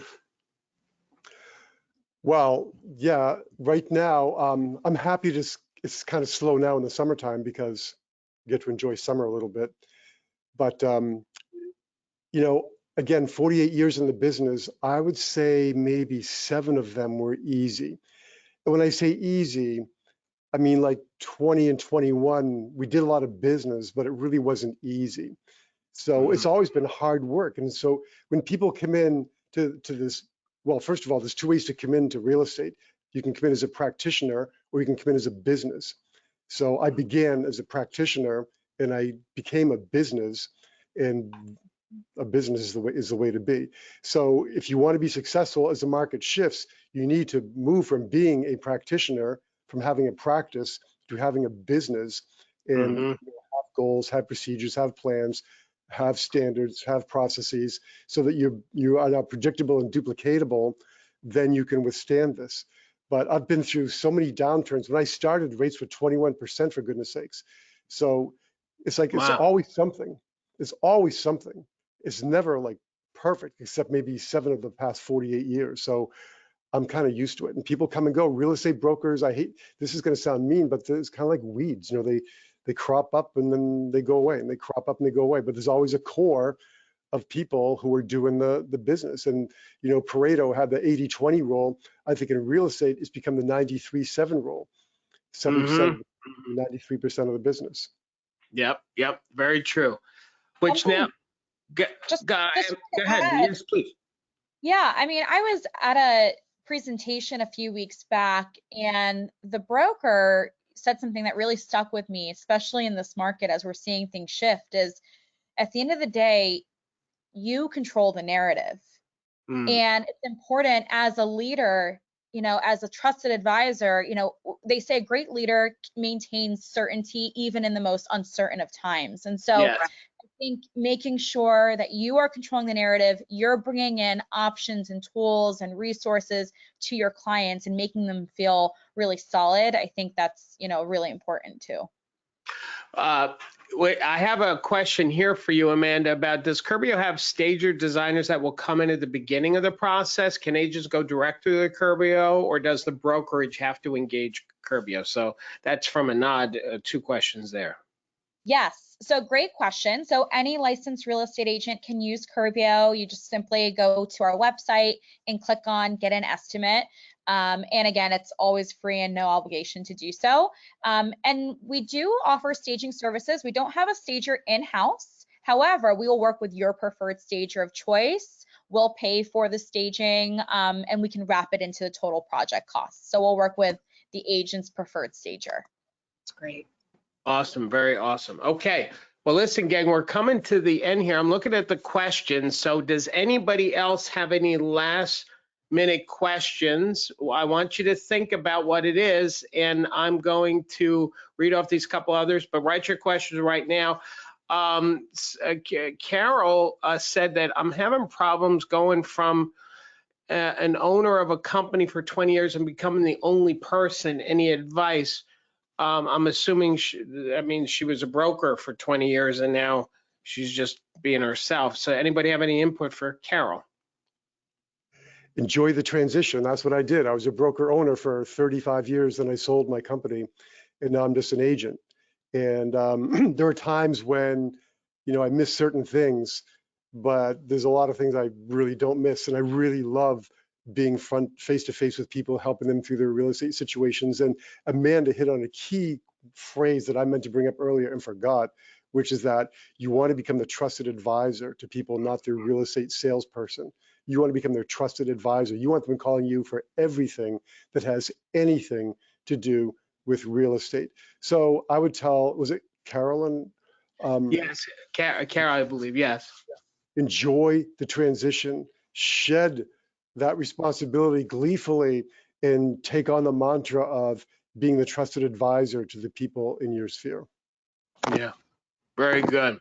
Well, yeah, right now, I'm happy to, it's kind of slow now in the summertime because you get to enjoy summer a little bit. But, you know, again, 48 years in the business, I would say maybe 7 of them were easy. And when I say easy, I mean like 20 and 21, we did a lot of business, but it really wasn't easy. So it's always been hard work. And so when people come in to this, well, first of all, there's 2 ways to come into real estate. You can come in as a practitioner, or you can come in as a business. So I began as a practitioner, and I became a business, and a business is the way to be. So if you want to be successful as the market shifts, you need to move from being a practitioner, from having a practice, to having a business, and have goals, have procedures, have plans, have standards, have processes, so that you are now predictable and duplicatable. Then you can withstand this. But I've been through so many downturns. When I started, rates were 21%, for goodness sakes. So it's like, it's always something. It's always something. It's never like perfect, except maybe 7 of the past 48 years. So I'm kind of used to it. And people come and go. Real estate brokers, I hate, this is going to sound mean, but it's kind of like weeds. You know, they crop up and then they go away, and they crop up and they go away. But there's always a core of people who are doing the business. And, you know, Pareto had the 80-20 rule. I think in real estate, it's become the 93-7 rule. 7%, 93% of the business. Yep, very true. which now, go, Just go, just go to ahead. add, Yes, please. yeah, I mean, I was at a presentation a few weeks back, and the broker said something that really stuck with me, especially in this market as we're seeing things shift, is at the end of the day, you control the narrative. And it's important as a leader, you know, as a trusted advisor, you know, they say a great leader maintains certainty even in the most uncertain of times. And so Yes. I think making sure that you are controlling the narrative, you're bringing in options and tools and resources to your clients and making them feel really solid, I think that's, you know, really important too. Wait, I have a question here for you, Amanda, about does Curbio have stager designers that will come in at the beginning of the process? Can agents go direct to the Curbio, or does the brokerage have to engage Curbio? So that's from a nod, 2 questions there. Yes, so great question. So any licensed real estate agent can use Curbio. You just simply go to our website and click on get an estimate. And again, it's always free and no obligation to do so. And we do offer staging services. We don't have a stager in-house. However, we will work with your preferred stager of choice. We'll pay for the staging, and we can wrap it into the total project cost. So we'll work with the agent's preferred stager. That's great. Awesome, very awesome. Okay, well, listen, gang, we're coming to the end here. I'm looking at the questions. So does anybody else have any last minute questions? I want you to think about what it is, and I'm going to read off these couple others, but write your questions right now. Carol said that I'm having problems going from an owner of a company for 20 years and becoming the only person. Any advice? I'm assuming she was a broker for 20 years and now she's just being herself. So anybody have any input for Carol? Enjoy the transition. That's what I did. I was a broker owner for 35 years, then I sold my company, and now I'm just an agent. And there are times when, you know, I miss certain things, but there's a lot of things I really don't miss. And I really love being face to face with people, helping them through their real estate situations. And Amanda hit on a key phrase that I meant to bring up earlier and forgot, which is that you want to become the trusted advisor to people, not their real estate salesperson. You want to become their trusted advisor. You want them calling you for everything that has anything to do with real estate. So I would tell, was it Carolyn? Yes, Carol, I believe, yes. Enjoy the transition, shed that responsibility gleefully, and take on the mantra of being the trusted advisor to the people in your sphere. Yeah, very good.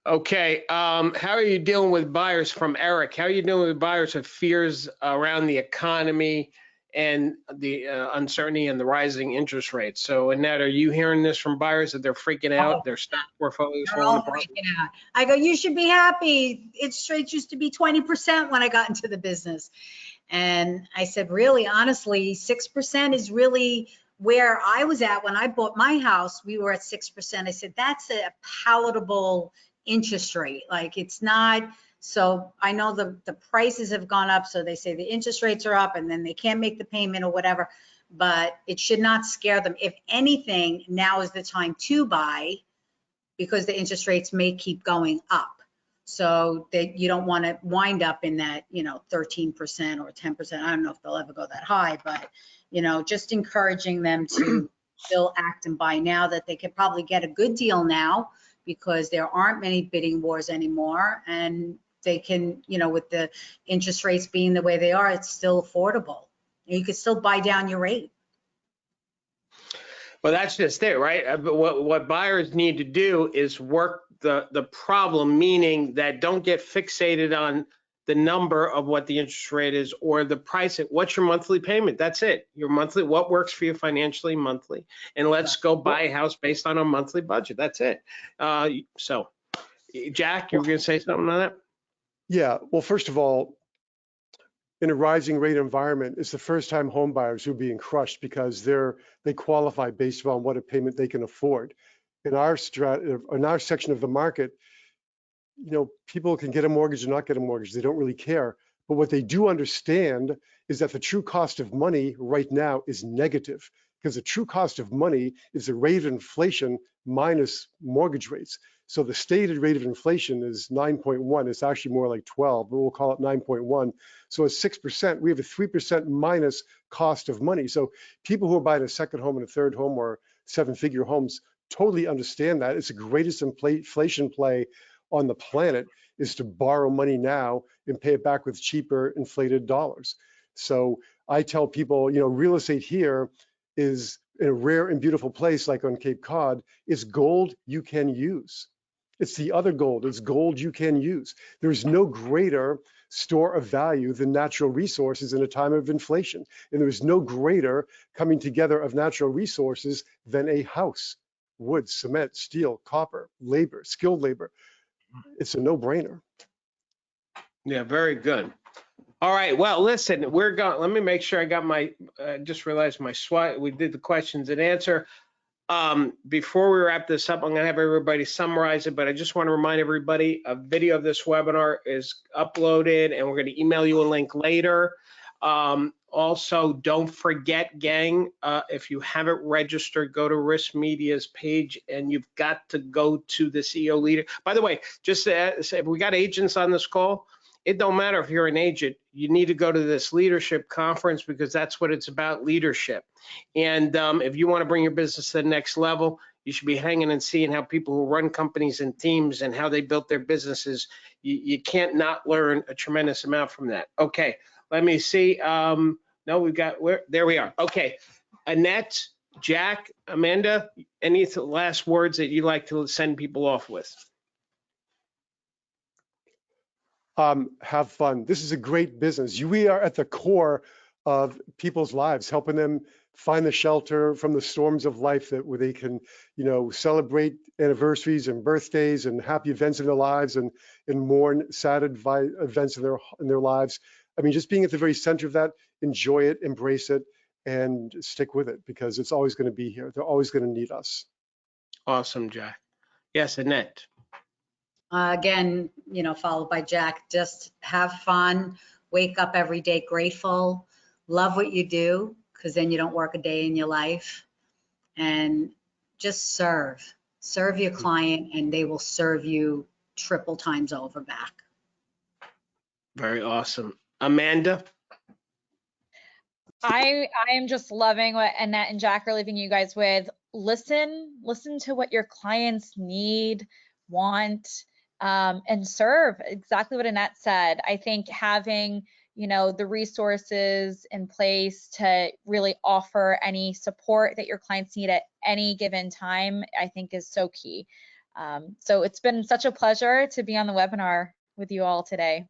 Okay, how are you dealing with buyers from Eric? How are you dealing with buyers with fears around the economy and the uncertainty and the rising interest rates? So Annette, are you hearing this from buyers that they're freaking out, their stock portfolios They're falling all apart? freaking out. I go, you should be happy. Interest rates used to be 20% when I got into the business. And I said, really, honestly, 6% is really where I was at when I bought my house. We were at 6%. I said, that's a palatable interest rate. Like, it's not. So I know the prices have gone up. So they say the interest rates are up and then they can't make the payment or whatever, but it should not scare them. If anything, now is the time to buy because the interest rates may keep going up. So that you don't want to wind up in that, you know, 13% or 10%. I don't know if they'll ever go that high, but, you know, just encouraging them to still act and buy now, that they could probably get a good deal now because there aren't many bidding wars anymore. And they can, you know, with the interest rates being the way they are, it's still affordable. You could still buy down your rate. Well, that's just it, right? But what buyers need to do is work the problem, meaning that don't get fixated on the number of what the interest rate is or the price. What's your monthly payment? That's it. Your monthly, what works for you financially monthly, and let's go buy a house based on a monthly budget. That's it. So, Jack, you were going to say something on that? Yeah. Well, first of all, in a rising rate environment, it's the first time home buyers who are being crushed because they qualify based upon what a payment they can afford. In our section of the market, you know, people can get a mortgage or not get a mortgage. They don't really care. But what they do understand is that the true cost of money right now is negative, because the true cost of money is the rate of inflation minus mortgage rates. So the stated rate of inflation is 9.1. It's actually more like 12, but we'll call it 9.1. So at 6%, we have a 3% minus cost of money. So people who are buying a second home and a third home or seven-figure homes totally understand that. It's the greatest inflation play on the planet is to borrow money now and pay it back with cheaper inflated dollars. So I tell people, you know, real estate here is in a rare and beautiful place like on Cape Cod. It's gold you can use. It's the other gold. It's gold you can use. There's no greater store of value than natural resources in a time of inflation. And there's no greater coming together of natural resources than a house. Wood, cement, steel, copper, labor, skilled labor. It's a no-brainer. Yeah, very good. All right, well, listen, we're going, let me make sure I got my, just realized my SWOT, we did the questions and answer. Before we wrap this up, I'm gonna have everybody summarize it, but I just want to remind everybody a video of this webinar is uploaded and we're gonna email you a link later. Also, don't forget, gang, if you haven't registered, go to RISMedia's page and you've got to go to the CEO leader. By the way, just say if we got agents on this call, it don't matter if you're an agent, you need to go to this leadership conference because that's what it's about, leadership. And if you want to bring your business to the next level, you should be hanging and seeing how people who run companies and teams and how they built their businesses. You can't not learn a tremendous amount from that. Okay, let me see. No, we've got, there we are. Okay, Annette, Jack, Amanda, any last words that you'd like to send people off with? Have fun. This is a great business. We are at the core of people's lives, helping them find the shelter from the storms of life that where they can, you know, celebrate anniversaries and birthdays and happy events in their lives and mourn sad events in their lives. I mean, just being at the very center of that, enjoy it, embrace it, and stick with it because it's always going to be here. They're always going to need us. Awesome, Jack. Yes, Annette. Again, you know, followed by Jack, just have fun, wake up every day grateful, love what you do, because then you don't work a day in your life, and just serve your client and they will serve you triple times over back. Very awesome. Amanda? I am just loving what Annette and Jack are leaving you guys with. Listen to what your clients need, want, and serve. Exactly what Annette said. I think having, you know, the resources in place to really offer any support that your clients need at any given time, I think is so key. So it's been such a pleasure to be on the webinar with you all today.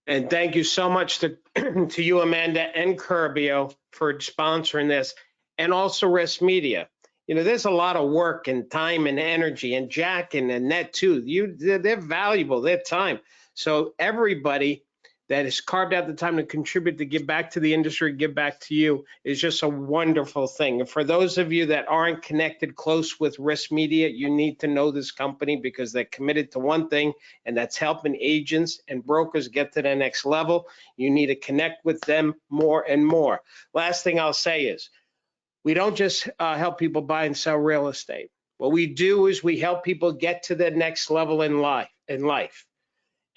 And thank you so much to you, Amanda and Curbio, for sponsoring this, and also RISMedia. You know, there's a lot of work and time and energy, and Jack and Annette too. They're valuable, their time. So everybody that has carved out the time to contribute, to give back to the industry, give back to you, is just a wonderful thing. And for those of you that aren't connected close with RISMedia, you need to know this company because they're committed to one thing, and that's helping agents and brokers get to the next level. You need to connect with them more and more. Last thing I'll say is, we don't just help people buy and sell real estate. What we do is we help people get to the next level in life.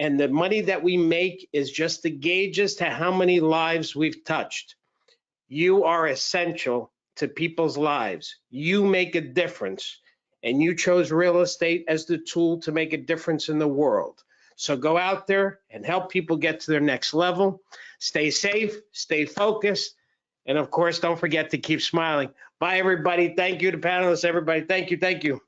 And the money that we make is just the gauge as to how many lives we've touched. You are essential to people's lives. You make a difference, and you chose real estate as the tool to make a difference in the world. So go out there and help people get to their next level. Stay safe, stay focused, and of course, don't forget to keep smiling. Bye, everybody. Thank you to panelists, everybody. Thank you.